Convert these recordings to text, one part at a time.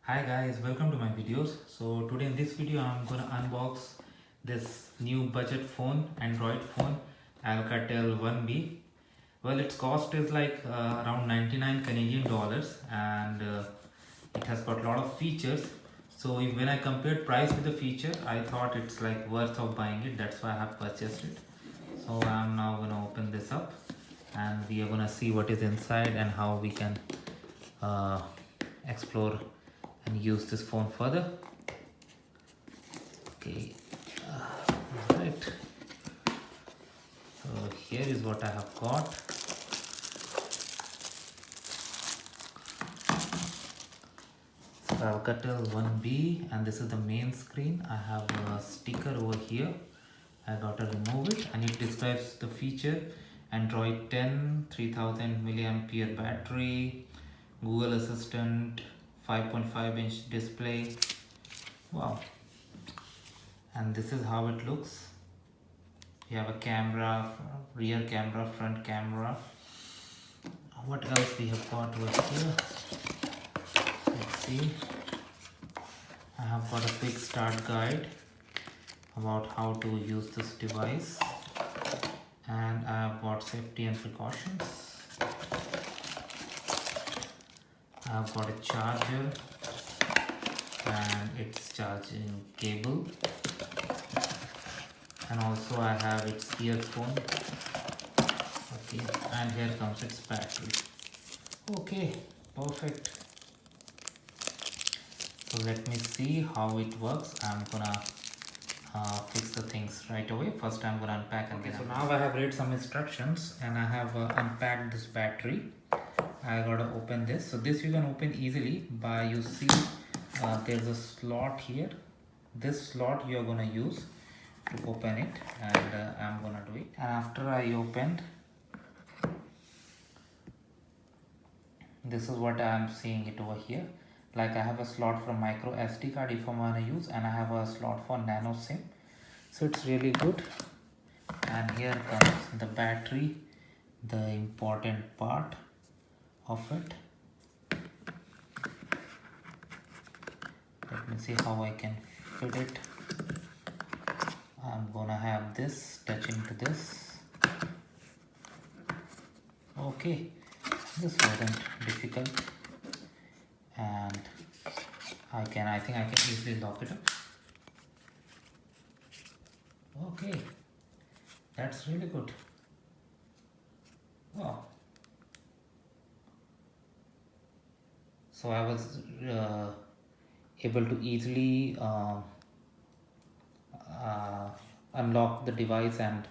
Hi guys, welcome to my videos. So today in this video I'm gonna unbox this new budget phone, Android phone, Alcatel 1B. Well, its cost is like around 99 Canadian dollars, and it has got a lot of features. So when I compared price with the feature, I thought it's like worth of buying it. That's why I have purchased it. So I'm now gonna open this up, and we are gonna see what is inside and how we can uh, explore and use this phone further. Okay, right. So here is what I have got. So Alcatel 1B, and this is the main screen. I have a sticker over here. I gotta remove it, and it describes the feature: Android 10, 3000 milliampere battery, Google Assistant, 5.5-inch display. Wow. And this is how it looks. You have a camera, rear camera, front camera. What else we have got over here? Let's see. I have got a quick start guide about how to use this device, and I have got safety and precautions. I have got a charger and its charging cable, and also I have its earphone. Okay, and here comes its battery. Okay, perfect. So let me see how it works. I'm gonna fix the things right away. First I'm gonna unpack and so now I have read some instructions, and I have unpacked this battery. I gotta open this. So this you can open easily by, you see there's a slot here. This slot you are gonna use to open it, and I'm gonna do it. And after I opened, this is what I am seeing it over here. Like I have a slot for micro SD card if I want to use, and I have a slot for nano SIM. So it's really good. And here comes the battery, the important part of it. Let me see how I can fit it. I'm gonna have this touching to this. Okay, this wasn't difficult, and I think I can easily lock it up. Okay, that's really good. Wow. So I was able to easily unlock the device and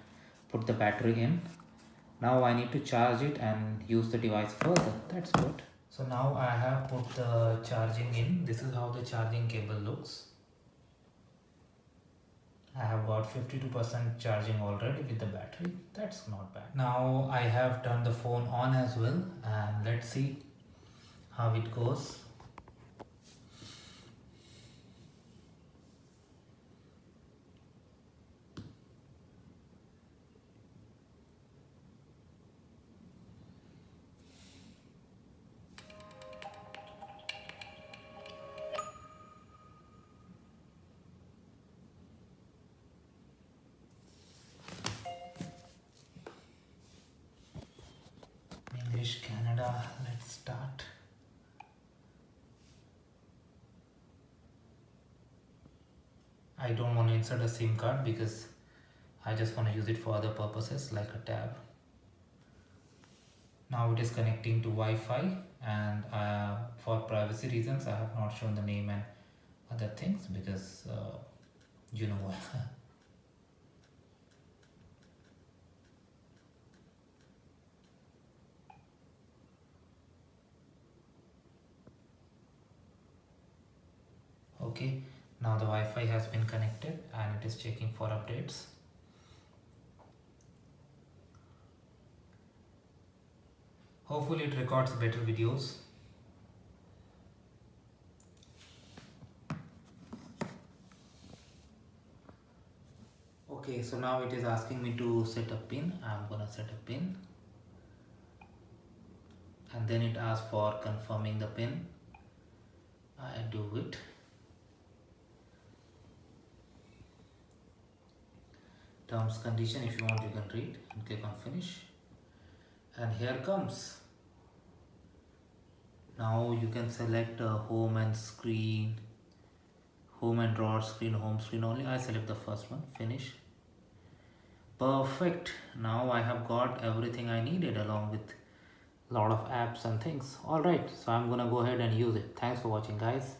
put the battery in. Now I need to charge it and use the device further. That's good. So now I have put the charging in. This is how the charging cable looks. I have got 52% charging already with the battery. That's not bad. Now I have turned the phone on as well, and let's see how it goes. English Canada, let's start. I don't want to insert a SIM card because I just want to use it for other purposes like a tab. Now it is connecting to Wi-Fi, and for privacy reasons I have not shown the name and other things because you know what. Okay, now the Wi-Fi has been connected and it is checking for updates. Hopefully it records better videos. Okay, so now it is asking me to set a pin. I'm gonna set a pin, and then it asks for confirming the pin. I do it. Terms condition, if you want you can read and click on finish. And here comes. Now you can select home and screen, home and drawer screen, home screen only. I select the first one, finish. Perfect. Now I have got everything I needed along with a lot of apps and things. Alright, so I'm gonna go ahead and use it. Thanks for watching, guys.